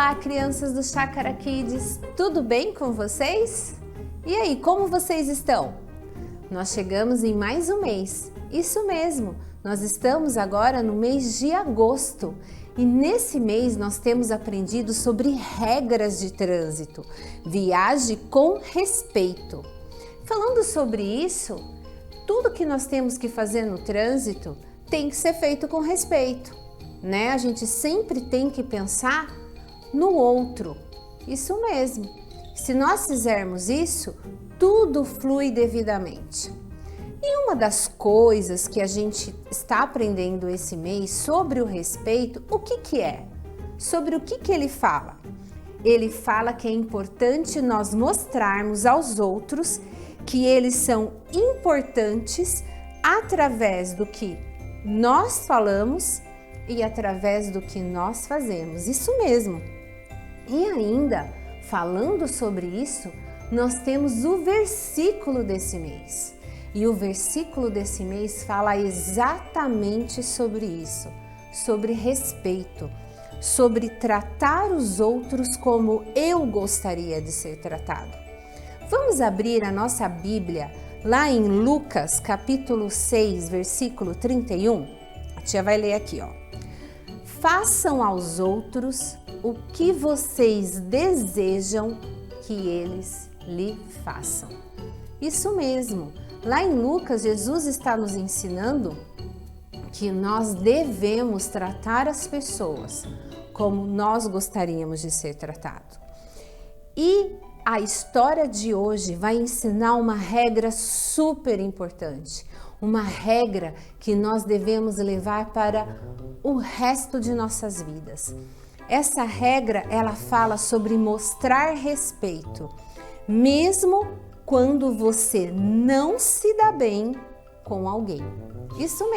Olá, crianças do Chácara Kids, tudo bem com vocês? E aí, como vocês estão? Nós chegamos em mais um mês, isso mesmo, nós estamos agora no mês de agosto e nesse mês nós temos aprendido sobre regras de trânsito, viaje com respeito. Falando sobre isso, tudo que nós temos que fazer no trânsito tem que ser feito com respeito, né? A gente sempre tem que pensar no outro, isso mesmo. Se nós fizermos isso, tudo flui devidamente. E uma das coisas que a gente está aprendendo esse mês sobre o respeito, o que é? Sobre o que ele fala? Ele fala que é importante nós mostrarmos aos outros que eles são importantes através do que nós falamos e através do que nós fazemos. Isso mesmo. E ainda, falando sobre isso, nós temos o versículo desse mês. E o versículo desse mês fala exatamente sobre isso, sobre respeito, sobre tratar os outros como eu gostaria de ser tratado. Vamos abrir a nossa Bíblia lá em Lucas, capítulo 6, versículo 31. A tia vai ler aqui, ó. Façam aos outros o que vocês desejam que eles lhe façam. Isso mesmo. Lá em Lucas, Jesus está nos ensinando que nós devemos tratar as pessoas como nós gostaríamos de ser tratado. E a história de hoje vai ensinar uma regra super importante, uma regra que nós devemos levar para o resto de nossas vidas. Essa regra, ela fala sobre mostrar respeito, mesmo quando você não se dá bem com alguém. Isso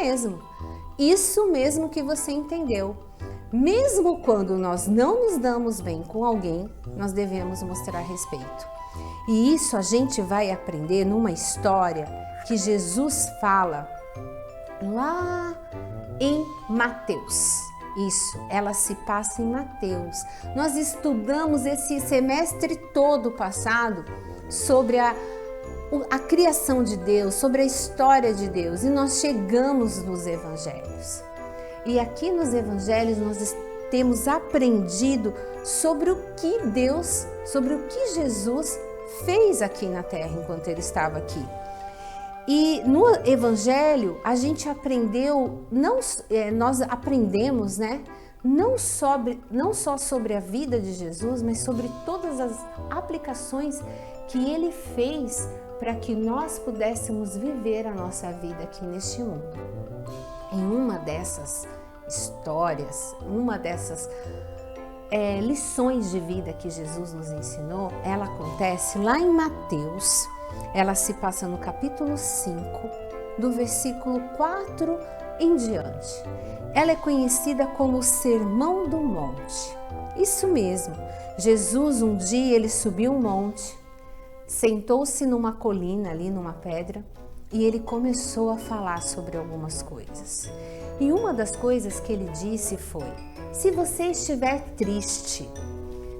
mesmo que você entendeu. Mesmo quando nós não nos damos bem com alguém, nós devemos mostrar respeito. E isso a gente vai aprender numa história que Jesus fala lá em Mateus. Isso, ela se passa em Mateus. Nós estudamos esse semestre todo passado sobre a criação de Deus, sobre a história de Deus, e nós chegamos nos evangelhos. E aqui nos evangelhos nós temos aprendido sobre o que Jesus fez aqui na terra enquanto ele estava aqui. E no evangelho a gente aprendeu, nós aprendemos, né? Não só sobre a vida de Jesus, mas sobre todas as aplicações que ele fez para que nós pudéssemos viver a nossa vida aqui neste mundo. Em uma dessas histórias, uma dessas lições de vida que Jesus nos ensinou, ela acontece lá em Mateus. Ela se passa no capítulo 5, do versículo 4 em diante. Ela é conhecida como o Sermão do Monte. Isso mesmo, Jesus um dia ele subiu um monte, sentou-se numa colina ali, numa pedra, e ele começou a falar sobre algumas coisas. E uma das coisas que ele disse foi: se você estiver triste,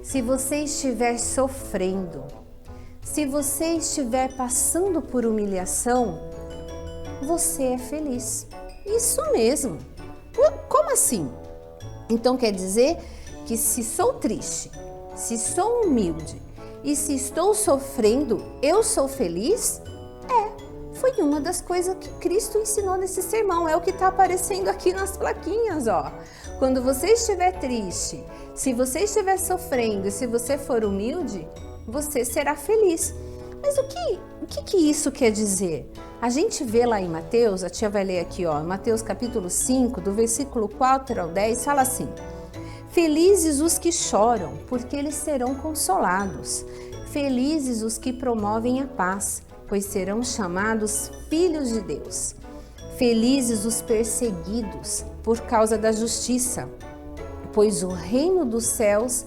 se você estiver sofrendo, se você estiver passando por humilhação, você é feliz. Isso mesmo. Como assim? Então quer dizer que se sou triste, se sou humilde e se estou sofrendo, eu sou feliz? Foi uma das coisas que Cristo ensinou nesse sermão. É o que está aparecendo aqui nas plaquinhas, ó. Quando você estiver triste, se você estiver sofrendo e se você for humilde, você será feliz. Mas o que isso quer dizer? A gente vê lá em Mateus, a tia vai ler aqui, ó, Mateus capítulo 5, do versículo 4 ao 10, fala assim: felizes os que choram, porque eles serão consolados. Felizes os que promovem a paz, pois serão chamados filhos de Deus. Felizes os perseguidos por causa da pois o reino dos céus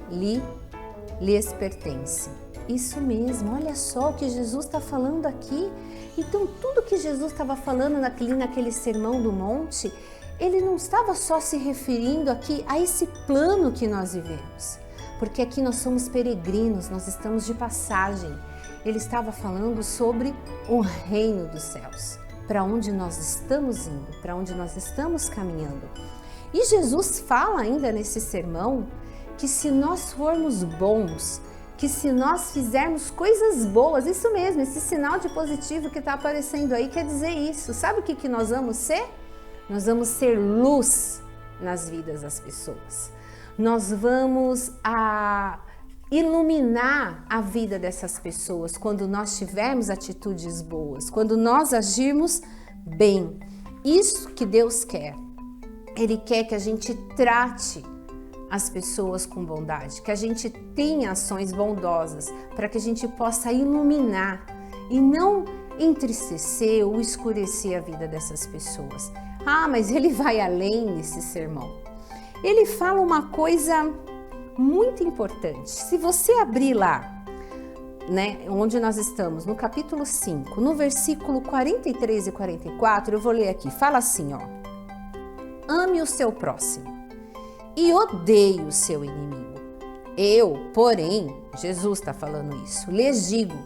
lhes pertence. Isso mesmo, olha só o que Jesus está falando aqui. Então, tudo que Jesus estava falando naquele sermão do monte, ele não estava só se referindo aqui a esse plano que nós vivemos, porque aqui nós somos peregrinos, nós estamos de passagem. Ele estava falando sobre o reino dos céus, para onde nós estamos indo, para onde nós estamos caminhando. E Jesus fala ainda nesse sermão que se nós formos bons, que se nós fizermos coisas boas, isso mesmo, esse sinal de positivo que está aparecendo aí quer dizer isso. Sabe o que nós vamos ser? Nós vamos ser luz nas vidas das pessoas. Nós vamos iluminar a vida dessas pessoas quando nós tivermos atitudes boas, quando nós agirmos bem. Isso que Deus quer. Ele quer que a gente trate as pessoas com bondade, que a gente tenha ações bondosas para que a gente possa iluminar e não entristecer ou escurecer a vida dessas pessoas. Ah, mas ele vai além nesse sermão. Ele fala uma coisa muito importante. Se você abrir lá, né, onde nós estamos, no capítulo 5, no versículo 43 e 44, eu vou ler aqui. Fala assim, ó: ame o seu próximo e odeie o seu inimigo. Eu, porém, Jesus está falando isso, lhes digo,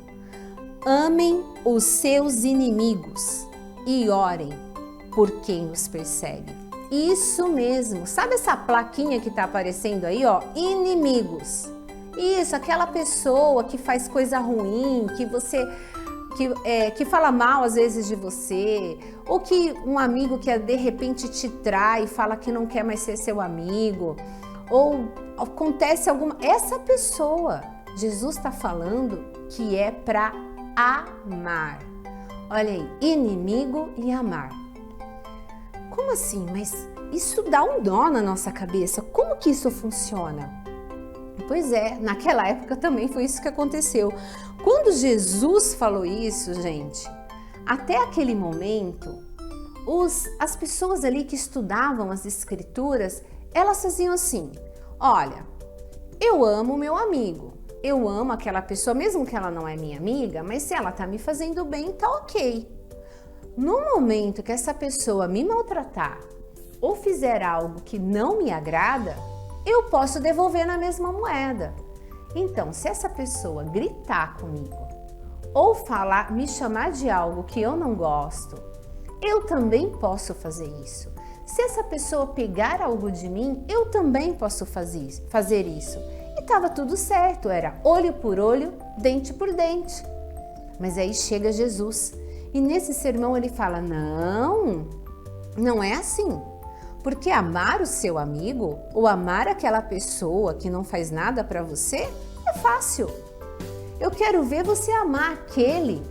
amem os seus inimigos e orem por quem os persegue. Isso mesmo, sabe essa plaquinha que está aparecendo aí, ó? Inimigos. Isso, aquela pessoa que faz coisa ruim, que fala mal às vezes de você, ou que um amigo que de repente te trai, fala que não quer mais ser seu amigo, ou acontece alguma... Essa pessoa, Jesus está falando que é para amar. Olha aí, inimigo e amar. Como assim? Mas isso dá um nó na nossa cabeça. Como que isso funciona? Pois é, naquela época também foi isso que aconteceu. Quando Jesus falou isso, gente, até aquele momento, as pessoas ali que estudavam as escrituras, elas faziam assim: olha, eu amo meu amigo, eu amo aquela pessoa, mesmo que ela não é minha amiga, mas se ela tá me fazendo bem, tá ok. No momento que essa pessoa me maltratar ou fizer algo que não me agrada, eu posso devolver na mesma moeda. Então, se essa pessoa gritar comigo ou me chamar de algo que eu não gosto, eu também posso fazer isso. Se essa pessoa pegar algo de mim, eu também posso fazer isso. E estava tudo certo, era olho por olho, dente por dente. Mas aí chega Jesus e nesse sermão ele fala: não é assim. Porque amar o seu amigo ou amar aquela pessoa que não faz nada para você é fácil. Eu quero ver você amar aquele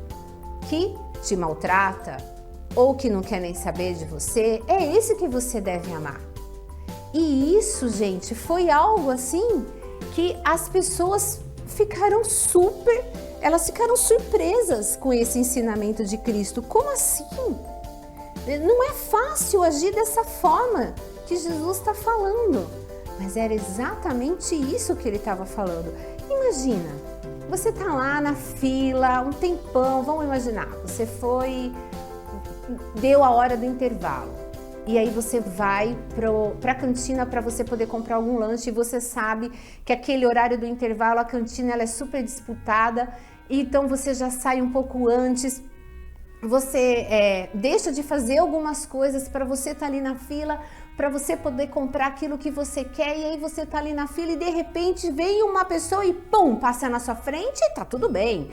que te maltrata ou que não quer nem saber de você. É esse que você deve amar. E isso, gente, foi algo assim que as pessoas elas ficaram surpresas com esse ensinamento de Cristo. Como assim? Não é fácil agir dessa forma que Jesus está falando, mas era exatamente isso que ele estava falando. Imagina, você tá lá na fila, um tempão, vamos imaginar, você deu a hora do intervalo, e aí você vai para a cantina para você poder comprar algum lanche, e você sabe que aquele horário do intervalo, a cantina ela é super disputada, então você já sai um pouco antes. Você deixa de fazer algumas coisas para você estar ali na fila, para você poder comprar aquilo que você quer, e aí você tá ali na fila e de repente vem uma pessoa e pum, passa na sua frente e tá tudo bem.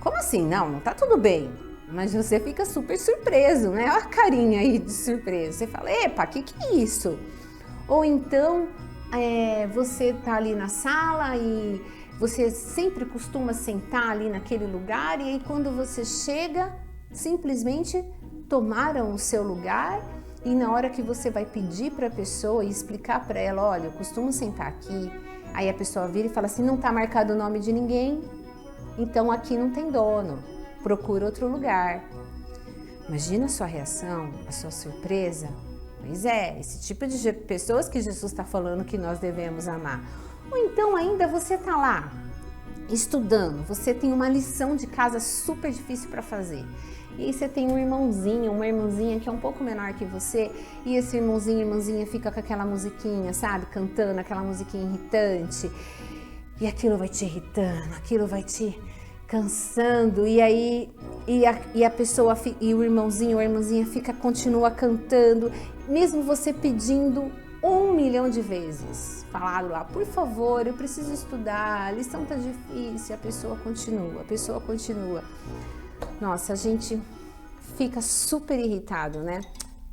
Como assim? Não tá tudo bem. Mas você fica super surpreso, né? Olha a carinha aí de surpresa. Você fala: epa, que é isso? Ou então você tá ali na sala e você sempre costuma sentar ali naquele lugar, e aí quando você chega, simplesmente tomaram o seu lugar, e na hora que você vai pedir para a pessoa e explicar para ela: olha, eu costumo sentar aqui, aí a pessoa vira e fala assim: não está marcado o nome de ninguém, então aqui não tem dono, procura outro lugar. Imagina a sua reação, a sua surpresa. Pois é, esse tipo de pessoas que Jesus está falando que nós devemos amar. Ou então ainda você está lá estudando, você tem uma lição de casa super difícil para fazer. E aí você tem um irmãozinho, uma irmãzinha que é um pouco menor que você, e esse irmãozinho, irmãzinha fica com aquela musiquinha, sabe? Cantando aquela musiquinha irritante. E aquilo vai te irritando, aquilo vai te cansando, e aí a pessoa e o irmãozinho ou a irmãzinha continua cantando, mesmo você pedindo 1 milhão de vezes, falaram lá, por favor, eu preciso estudar, a lição tá difícil, a pessoa continua. Nossa, a gente fica super irritado, né?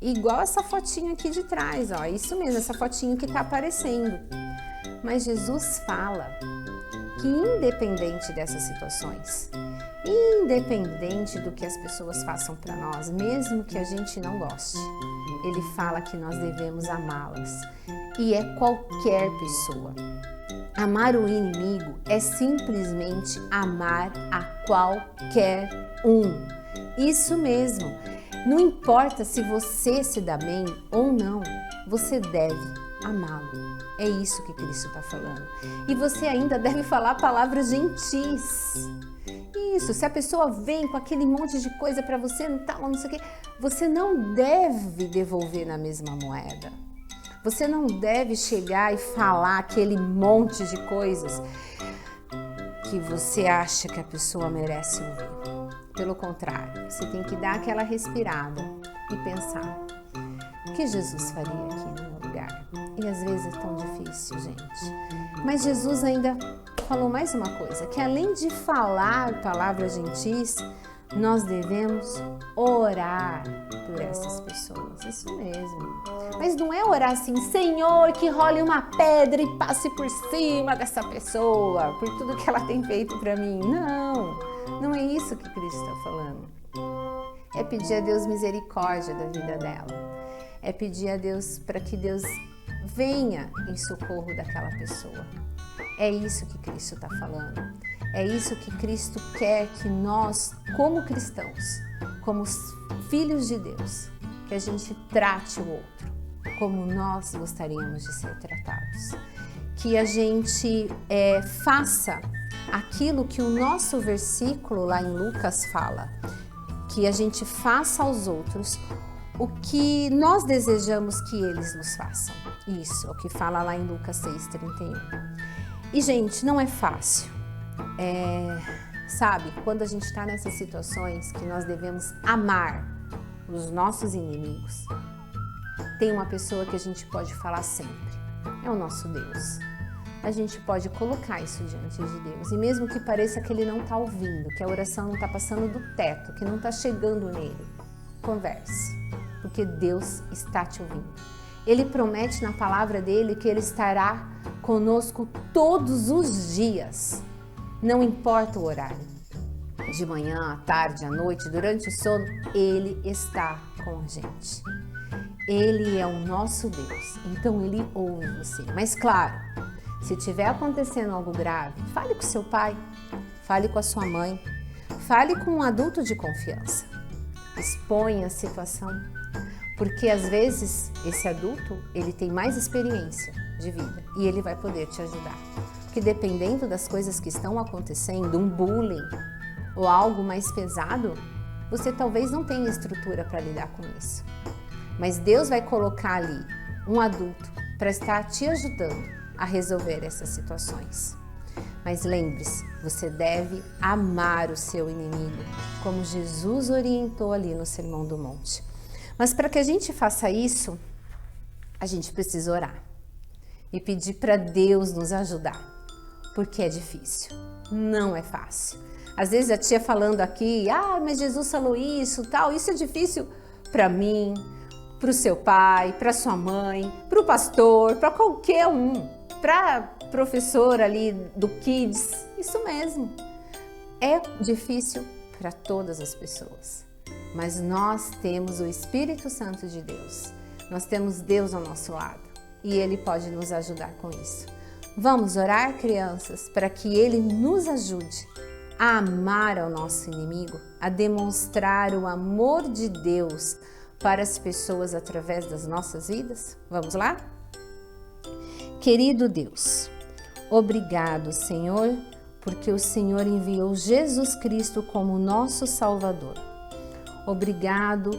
Igual essa fotinha aqui de trás, ó, isso mesmo, essa fotinho que tá aparecendo. Mas Jesus fala que independente dessas situações, independente do que as pessoas façam para nós, mesmo que a gente não goste, ele fala que nós devemos amá-las. E é qualquer pessoa. Amar o inimigo é simplesmente amar a qualquer um. Isso mesmo. Não importa se você se dá bem ou não, você deve amá-lo. É isso que Cristo está falando. E você ainda deve falar palavras gentis. Isso, se a pessoa vem com aquele monte de coisa para você, não sei o quê, você não deve devolver na mesma moeda. Você não deve chegar e falar aquele monte de coisas que você acha que a pessoa merece ouvir. Pelo contrário, você tem que dar aquela respirada e pensar: o que Jesus faria aqui no meu lugar? E às vezes é tão difícil, gente. Mas Jesus ainda falou mais uma coisa, que além de falar palavras gentis, nós devemos orar por essas pessoas, isso mesmo. Mas não é orar assim, Senhor, que role uma pedra e passe por cima dessa pessoa, por tudo que ela tem feito para mim. Não é isso que Cristo está falando. É pedir a Deus misericórdia da vida dela. É pedir a Deus para que Deus venha em socorro daquela pessoa. É isso que Cristo está falando. É isso que Cristo quer que nós, como cristãos, como filhos de Deus, que a gente trate o outro como nós gostaríamos de ser tratados. Que a gente faça aquilo que o nosso versículo lá em Lucas fala, que a gente faça aos outros o que nós desejamos que eles nos façam. Isso, é o que fala lá em Lucas 6:31. E, gente, não é fácil. Sabe, quando a gente está nessas situações que nós devemos amar os nossos inimigos, tem uma pessoa que a gente pode falar sempre, é o nosso Deus. A gente pode colocar isso diante de Deus, e mesmo que pareça que Ele não está ouvindo, que a oração não está passando do teto, que não está chegando nele, converse, porque Deus está te ouvindo. Ele promete na palavra dele que Ele estará conosco todos os dias, não importa o horário, de manhã, à tarde, à noite, durante o sono, Ele está com a gente. Ele é o nosso Deus, então Ele ouve você. Mas claro, se estiver acontecendo algo grave, fale com seu pai, fale com a sua mãe, fale com um adulto de confiança. Exponha a situação, porque às vezes esse adulto, ele tem mais experiência de vida e ele vai poder te ajudar. Porque dependendo das coisas que estão acontecendo, um bullying ou algo mais pesado, você talvez não tenha estrutura para lidar com isso. Mas Deus vai colocar ali um adulto para estar te ajudando a resolver essas situações. Mas lembre-se, você deve amar o seu inimigo, como Jesus orientou ali no Sermão do Monte. Mas para que a gente faça isso, a gente precisa orar e pedir para Deus nos ajudar, porque é difícil, não é fácil. Às vezes a tia falando aqui, mas Jesus falou isso, tal, isso é difícil para mim, para o seu pai, para sua mãe, para o pastor, para qualquer um. Para professor ali do Kids, isso mesmo. É difícil para todas as pessoas, mas nós temos o Espírito Santo de Deus. Nós temos Deus ao nosso lado e Ele pode nos ajudar com isso. Vamos orar, crianças, para que Ele nos ajude a amar ao nosso inimigo, a demonstrar o amor de Deus para as pessoas através das nossas vidas? Vamos lá? Querido Deus, obrigado, Senhor, porque o Senhor enviou Jesus Cristo como nosso Salvador. Obrigado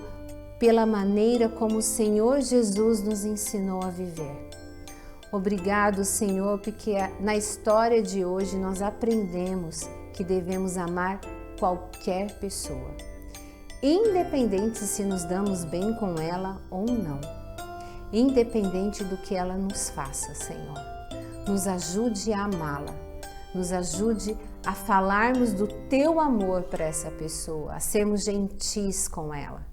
pela maneira como o Senhor Jesus nos ensinou a viver. Obrigado, Senhor, porque na história de hoje nós aprendemos que devemos amar qualquer pessoa, independente se nos damos bem com ela ou não, independente do que ela nos faça, Senhor. Nos ajude a amá-la, nos ajude a falarmos do Teu amor para essa pessoa, a sermos gentis com ela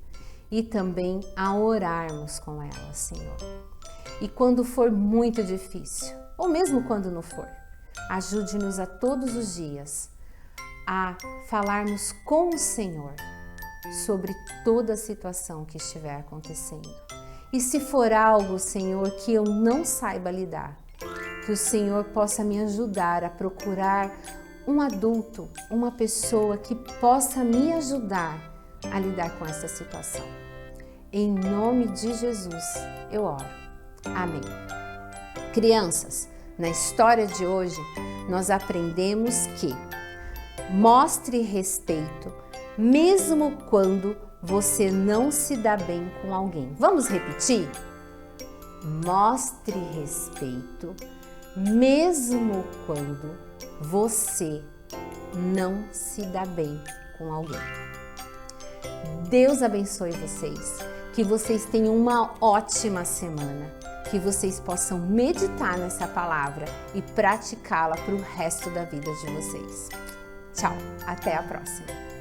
e também a orarmos com ela, Senhor. E quando for muito difícil, ou mesmo quando não for, ajude-nos a todos os dias a falarmos com o Senhor sobre toda a situação que estiver acontecendo. E se for algo, Senhor, que eu não saiba lidar, que o Senhor possa me ajudar a procurar um adulto, uma pessoa que possa me ajudar a lidar com essa situação. Em nome de Jesus, eu oro. Amém. Crianças, na história de hoje, nós aprendemos que mostre respeito mesmo quando você não se dá bem com alguém. Vamos repetir? Mostre respeito mesmo quando você não se dá bem com alguém. Deus abençoe vocês, que vocês tenham uma ótima semana, que vocês possam meditar nessa palavra e praticá-la para o resto da vida de vocês. Tchau, até a próxima!